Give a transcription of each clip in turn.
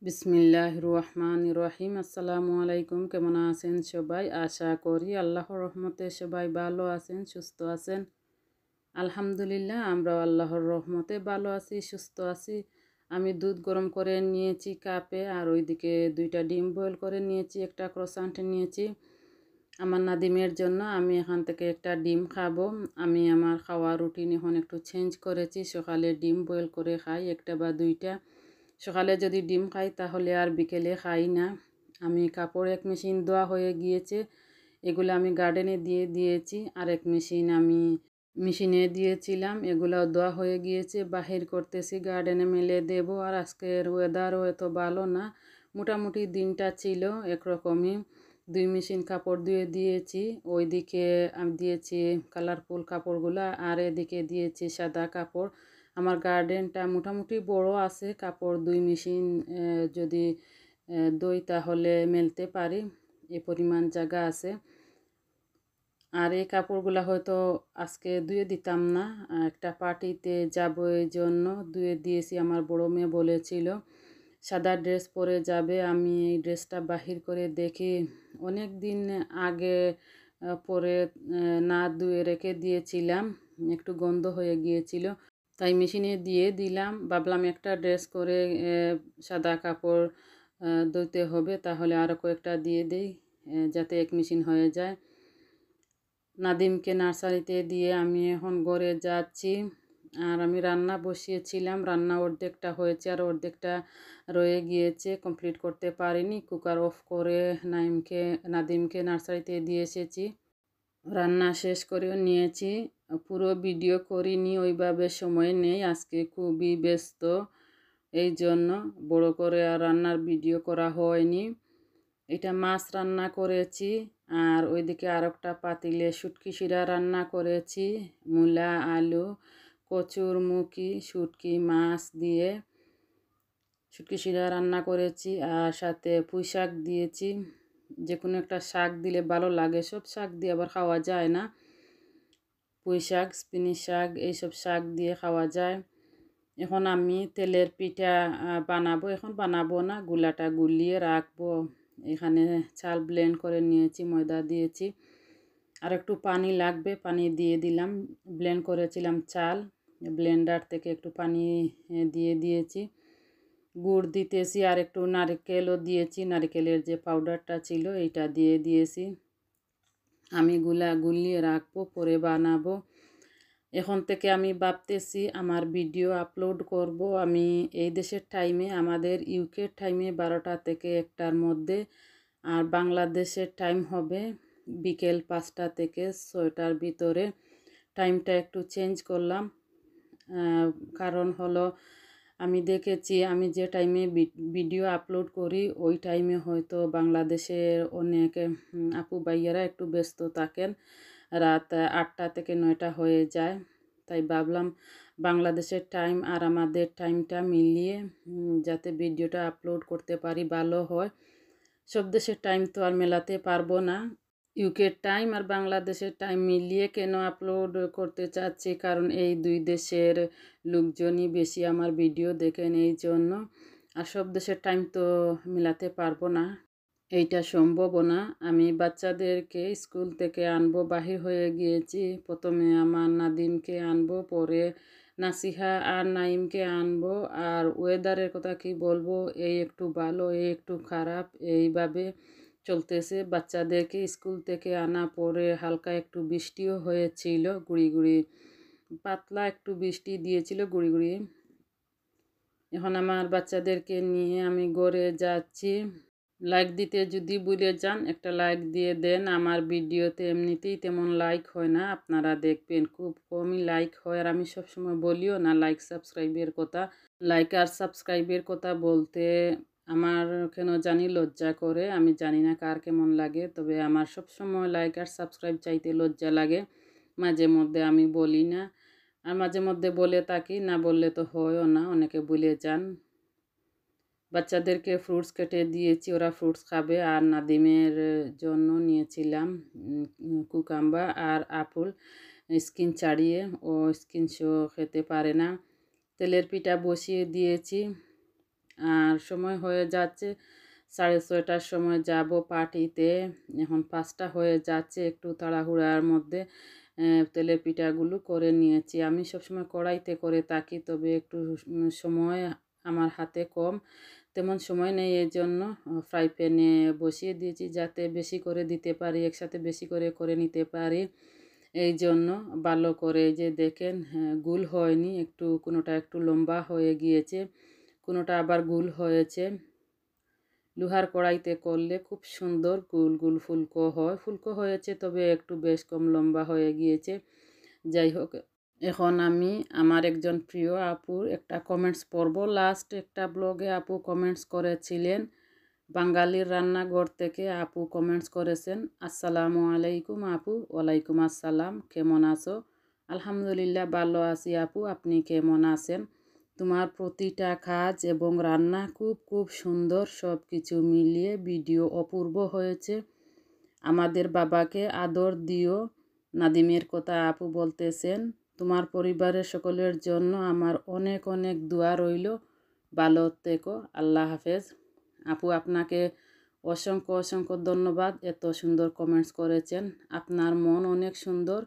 বিসমিল্লাহির রহমানির রহিম। আসসালামু আলাইকুম। কেমন আছেন সবাই? আশা করি আল্লাহর রহমতে সবাই ভালো আছেন, সুস্থ আছেন। আলহামদুলিল্লাহ, আমরাও আল্লাহর রহমতে ভালো আছি, সুস্থ আছি। আমি দুধ গরম করে নিয়েছি কাপে, আর ওইদিকে 2টা ডিম বয়েল করে নিয়েছি, একটা ক্রোসান্ট নিয়েছি আমার নাদিমের জন্য। আমি এখান থেকে একটা ডিম খাবো। আমি আমার খাওয়া রুটিন এখন একটু চেঞ্জ করেছি। সকালে ডিম বয়েল করে খাই, একটা বা 2টা। সকালে যদি ডিম খাই তাহলে আর বিকেলে খাই না। আমি কাপড় এক মেশিন ধোয়া হয়ে গিয়েছে, এগুলো আমি গার্ডেনে দিয়ে দিয়েছি। আর এক মেশিন আমি মেশিনে দিয়েছিলাম, এগুলাও ধোয়া হয়ে গিয়েছে, বাহির করতেছি, গার্ডেনে মেলে দেব। আর আজকের ওয়েদারও এত ভালো না, মোটামুটি দিনটা ছিল একরকমই। 2 মেশিন কাপড় ধুয়ে দিয়েছি। ওইদিকে আমি দিয়েছি কালারফুল কাপড়গুলা, আর এদিকে দিয়েছি সাদা কাপড়। আমার গার্ডেনটা মোটামুটি বড় আছে, কাপড় 2 মেশিন যদি দই তাহলে মেলতে পারি, এ পরিমাণ জায়গা আছে। আর এই কাপড়গুলো হয়তো আজকে ধুয়ে দিতাম না, একটা পার্টিতে যাব এই জন্য ধুয়ে দিয়েছি। আমার বড় মেয়ে বলেছিল সাদা ড্রেস পরে যাবে। আমি এই ড্রেসটা বাহির করে দেখি অনেক দিন আগে পরে না ধুয়ে রেখে দিয়েছিলাম, একটু গন্ধ হয়ে গিয়েছিল, তাই মেশিনে দিয়ে দিলাম। ভাবলাম একটা ড্রেস করে সাদা কাপড় ধুতে হবে, তাহলে আরও কয়েকটা দিয়ে দেই, যাতে এক মেশিন হয়ে যায়। নাদিমকে নার্সারিতে দিয়ে আমি এখন ঘরে যাচ্ছি। আর আমি রান্না বসিয়েছিলাম, রান্না অর্ধেকটা হয়েছে আর অর্ধেকটা রয়ে গিয়েছে, কমপ্লিট করতে পারিনি। কুকার অফ করে নাদিমকে নার্সারিতে দিয়ে এসেছি, রান্না শেষ করেও নিয়েছি। পুরো ভিডিও করিনি, ওইভাবে সময় নেই, আজকে খুবই ব্যস্ত, এই জন্য বড় করে আর রান্নার ভিডিও করা হয়নি। এটা মাছ রান্না করেছি, আর ওইদিকে আর একটা পাতিলে শুটকি শিরা রান্না করেছি, মূলা, আলু, কচুর মুখি, শুটকি মাছ দিয়ে শুটকি শিরা রান্না করেছি। আর সাথে পুঁই শাক দিয়েছি, যে কোনো একটা শাক দিলে ভালো লাগে, সব শাক দিয়ে আবার খাওয়া যায় না। পুঁই শাক, স্পিনিশ শাক, এইসব শাক দিয়ে খাওয়া যায়। এখন আমি তেলের পিঠা বানাবো, এখন বানাবো না, গুলাটা গুলিয়ে রাখবো। এখানে চাল ব্লেন্ড করে নিয়েছি, ময়দা দিয়েছি, আর একটু পানি লাগবে, পানি দিয়ে দিলাম। ব্লেন্ড করেছিলাম চাল, ব্লেন্ডার থেকে একটু পানি দিয়ে দিয়েছি। গুড় দিতেছি, আর একটু নারকেলও দিয়েছি, নারকেলের যে পাউডারটা ছিল এইটা দিয়ে দিয়েছি। আমি গুলিয়ে রাখবো, পরে বানাবো। এখন থেকে আমি ভাবতেছি আমার ভিডিও আপলোড করব আমি এই দেশের টাইমে, আমাদের ইউকের টাইমে 12টা থেকে 1টার মধ্যে, আর বাংলাদেশের টাইম হবে বিকেল 5টা থেকে 6টার ভিতরে। টাইমটা একটু চেঞ্জ করলাম, কারণ হলো আমি দেখেছি আমি যে টাইমে ভিডিও আপলোড করি ওই টাইমে হয়তো বাংলাদেশের অনেক আপু ভাইয়ারা একটু ব্যস্ত থাকেন, রাত 8টা থেকে 9টা হয়ে যায়। তাই ভাবলাম বাংলাদেশের টাইম আর আমাদের টাইমটা মিলিয়ে যাতে ভিডিওটা আপলোড করতে পারি ভালো হয়। সব দেশের টাইম তো আর মেলাতে পারবো না। ইউকের টাইম আর বাংলাদেশের টাইম মিলিয়ে কেন আপলোড করতে চাচ্ছি, কারণ এই 2 দেশের লোকজনই বেশি আমার ভিডিও দেখেন, এই জন্য। আর সব দেশের টাইম তো মেলাতে পারবো না, এইটা সম্ভব না। আমি বাচ্চাদেরকে স্কুল থেকে আনবো, বাহির হয়ে গিয়েছি। প্রথমে আমার নাদিমকে আনবো, পরে নাসিহা আর নাইমকে আনবো। আর ওয়েদারের কথা কি বলবো, এই একটু ভালো, এই একটু খারাপ, এইভাবে চলতেছে। বাচ্চাদেরকে স্কুল থেকে আনা পরে হালকা একটু বৃষ্টিও হয়েছিল, গুঁড়ি গুঁড়ি পাতলা একটু বৃষ্টি দিয়েছিল, গুঁড়ি গুঁড়ি। এখন আমার বাচ্চাদেরকে নিয়ে আমি ঘরে যাচ্ছি। লাইক দিতে যদি ভুলে যান, একটা লাইক দিয়ে দেন। আমার ভিডিওতে এমনিতেই তেমন লাইক হয় না, আপনারা দেখবেন খুব কমই লাইক হয়। আর আমি সবসময় বলিও না লাইক সাবস্ক্রাইবের কথা, লাইক আর সাবস্ক্রাইবের কথা বলতে আমার কেন জানি লজ্জা করে, আমি জানি না কার কেমন লাগে, তবে আমার সবসময় লাইক আর সাবস্ক্রাইব চাইতে লজ্জা লাগে। মাঝে মধ্যে আমি বলি না, আর মাঝে মধ্যে বলে থাকি, না বললে তো হয়ও না, অনেকে ভুলে যান। বাচ্চাদেরকে ফ্রুটস কেটে দিয়েছি, ওরা ফ্রুটস খাবে। আর নাদিমের জন্য নিয়েছিলাম কুকাম্বা আর আপেল, স্কিন ছাড়িয়ে, ও স্কিন শো খেতে পারে না। তেলের পিঠা বসিয়ে দিয়েছি, আর সময় হয়ে যাচ্ছে 6:30টার সময় যাব পার্টিতে। এখন 5টা হয়ে যাচ্ছে, একটু তাড়াহুড়ার মধ্যে তেলের পিঠাগুলো করে নিয়েছি। আমি সবসময় কড়াইতে করে থাকি, তবে একটু সময় আমার হাতে কম, তেমন সময় নেই, এই জন্য ফ্রাই প্যানে বসিয়ে দিয়েছি যাতে বেশি করে দিতে পারি, একসাথে বেশি করে করে নিতে পারি। এই জন্য ভালো করে যে দেখেন, গোল হয়নি, একটু কোনোটা একটু লম্বা হয়ে গিয়েছে, কোনোটা আবার গোল হয়েছে। লোহার কড়াইতে করলে খুব সুন্দর গোল গোল ফুলকো হয়, ফুলকো হয়েছে, তবে একটু বেশ কম লম্বা হয়ে গিয়েছে। যাই হোক, এখন আমি আমার একজন প্রিয় আপুর একটা কমেন্টস পড়ব। লাস্ট একটা ব্লগে আপু কমেন্টস করেছিলেন, বাঙালির রান্নাঘর থেকে আপু কমেন্টস করেছেন, আসসালামু আলাইকুম আপু। ওয়ালাইকুম আসসালাম, কেমন আছো? আলহামদুলিল্লাহ ভালো আছি আপু, আপনি কেমন আছেন? তোমার প্রতিটা কাজ এবং রান্না খুব খুব সুন্দর, সব কিছু মিলিয়ে ভিডিও অপূর্ব হয়েছে। আমাদের বাবাকে আদর দিও। নাদিমের কথা আপু বলতেছেন, তোমার পরিবারের সকলের জন্য আমার অনেক অনেক দোয়া রইল, ভালো থেকো, আল্লাহ হাফেজ। আপু আপনাকে অসংখ্য অসংখ্য ধন্যবাদ, এত সুন্দর কমেন্টস করেছেন। আপনার মন অনেক সুন্দর,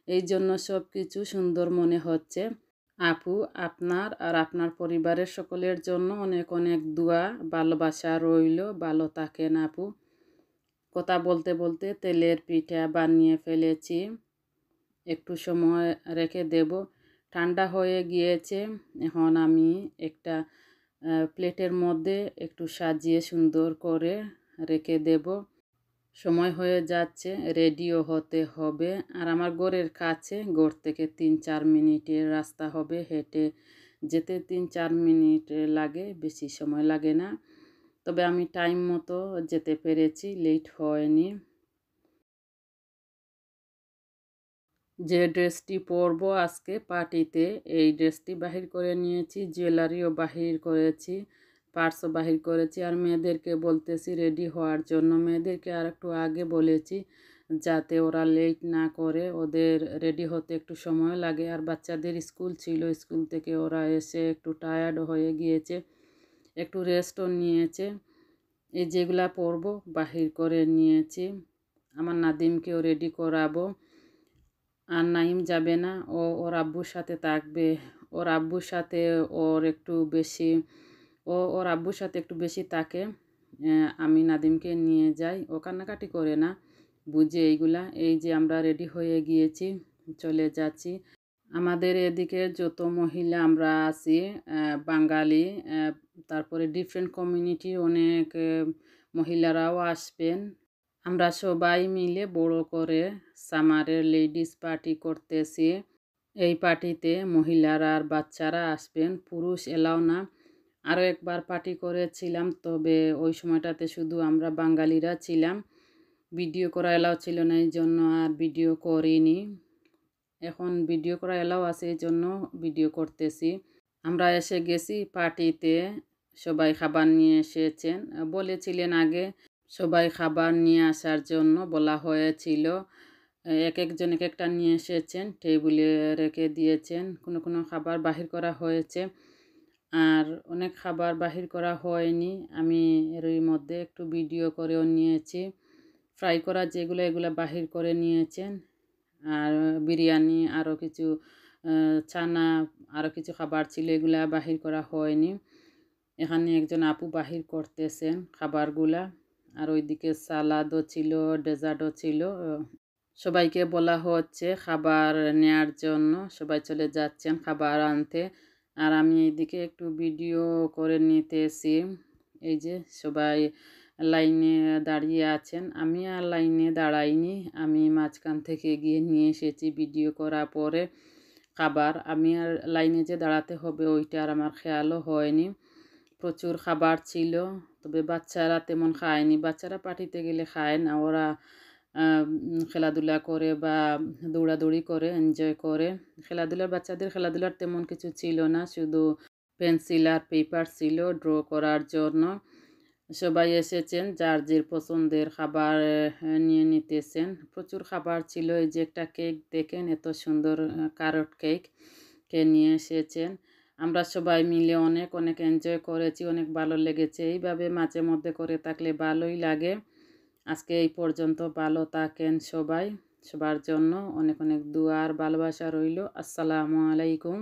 এই জন্য সব কিছু সুন্দর মনে হচ্ছে। আপু আপনার আর আপনার পরিবারের সকলের জন্য অনেক অনেক দোয়া, ভালোবাসা রইল, ভালো থাকেন আপু। কথা বলতে বলতে তেলের পিঠা বানিয়ে ফেলেছি, একটু সময় রেখে দেব, ঠান্ডা হয়ে গিয়েছে। এখন আমি একটা প্লেটের মধ্যে একটু সাজিয়ে সুন্দর করে রেখে দেব। সময় হয়ে যাচ্ছে, রেডিও হতে হবে। আর আমার ঘরের কাছে, ঘর থেকে 3-4 মিনিটের রাস্তা হবে, হেঁটে যেতে 3-4 মিনিট লাগে, বেশি সময় লাগে না। তবে আমি টাইম মতো যেতে পেরেছি, লেট হয়নি। যে ড্রেসটি পরবো আজকে পার্টিতে, এই ড্রেসটি বাহির করে নিয়েছি, জুয়েলারিও বাহির করেছি, পার্সও বাহির করেছি। আর মেয়েদেরকে বলতেছি রেডি হওয়ার জন্য। মেয়েদেরকে আর একটু আগে বলেছি যাতে ওরা লেট না করে, ওদের রেডি হতে একটু সময় লাগে। আর বাচ্চাদের স্কুল ছিল, স্কুল থেকে ওরা এসে একটু টায়ার্ড হয়ে গিয়েছে, একটু রেস্টও নিয়েছে। এই যেগুলা পরবো বাহির করে নিয়েছি। আমার নাদিমকেও রেডি করাবো। আর নাইম যাবে না, ওর আব্বুর সাথে থাকবে। ওর আব্বুর সাথে ওর একটু বেশি, ওর আব্বুর সাথে একটু বেশি থাকে। আমি নাদিমকে নিয়ে যাই, ও কান্নাকাটি করে না, বুঝে এইগুলা। এই যে আমরা রেডি হয়ে গিয়েছি, চলে যাচ্ছি। আমাদের এদিকে যত মহিলা আমরা আছি, বাঙালি, তারপরে ডিফারেন্ট কমিউনিটির অনেক মহিলারাও আসবেন। আমরা সবাই মিলে বড় করে সামারের লেডিস পার্টি করতেছি। এই পার্টিতে মহিলারা আর বাচ্চারা আসবেন, পুরুষ এলাও না। আরও একবার পার্টি করেছিলাম, তবে ওই সময়টাতে শুধু আমরা বাঙালিরা ছিলাম, ভিডিও করা এলাও ছিল না, এই জন্য আর ভিডিও করিনি। এখন ভিডিও করা এলাও আছে, এই জন্য ভিডিও করতেছি। আমরা এসে গেছি পার্টিতে, সবাই খাবার নিয়ে এসেছেন, বলেছিলেন আগে সবাই খাবার নিয়ে আসার জন্য বলা হয়েছিল। এক একজন এক একটা নিয়ে এসেছেন, টেবিলে রেখে দিয়েছেন। কোনো কোনো খাবার বাহির করা হয়েছে, আর অনেক খাবার বাহির করা হয়নি। আমি এর মধ্যে একটু ভিডিও করেও নিয়েছি। ফ্রাই করা যেগুলো, এগুলো বাহির করে নিয়েছেন। আর বিরিয়ানি, আরও কিছু চানা, আরও কিছু খাবার ছিল, এগুলা বাহির করা হয়নি। এখানে একজন আপু বাহির করতেছেন খাবারগুলা। আর ওইদিকে সালাদও ছিল, ডেজার্টও ছিল। সবাইকে বলা হচ্ছে খাবার নেয়ার জন্য, সবাই চলে যাচ্ছেন খাবার আনতে। আর আমি এইদিকে একটু ভিডিও করে নিতেছি। এই যে সবাই লাইনে দাঁড়িয়ে আছেন, আমি আর লাইনে দাঁড়াইনি, আমি মাঝখান থেকে গিয়ে নিয়ে এসেছি ভিডিও করার পরে খাবার। আমি আর লাইনে যে দাঁড়াতে হবে ওইটা আর আমার খেয়ালও হয়নি। প্রচুর খাবার ছিল, তবে বাচ্চারা তেমন খায়নি। বাচ্চারা পার্টিতে গেলে খায় না, ওরা খেলাধুলা করে বা দৌড়াদৌড়ি করে, এনজয় করে। বাচ্চাদের খেলাধুলার তেমন কিছু ছিল না, শুধু পেন্সিল আর পেপার ছিল ড্র করার জন্য। সবাই এসেছেন, যার যে পছন্দের খাবার নিয়ে নিতেছেন। প্রচুর খাবার ছিল। এই যে একটা কেক দেখেন, এত সুন্দর ক্যারট কেক কে নিয়ে এসেছেন। আমরা সবাই মিলে অনেক অনেক এনজয় করেছি, অনেক ভালো লেগেছে। এইভাবে মাঝে মধ্যে করে থাকলে ভালোই লাগে। আজকে এই পর্যন্ত, ভালো থাকেন সবাই। সবার জন্য অনেক অনেক দোয়া আর ভালোবাসা রইল। আসসালামু আলাইকুম।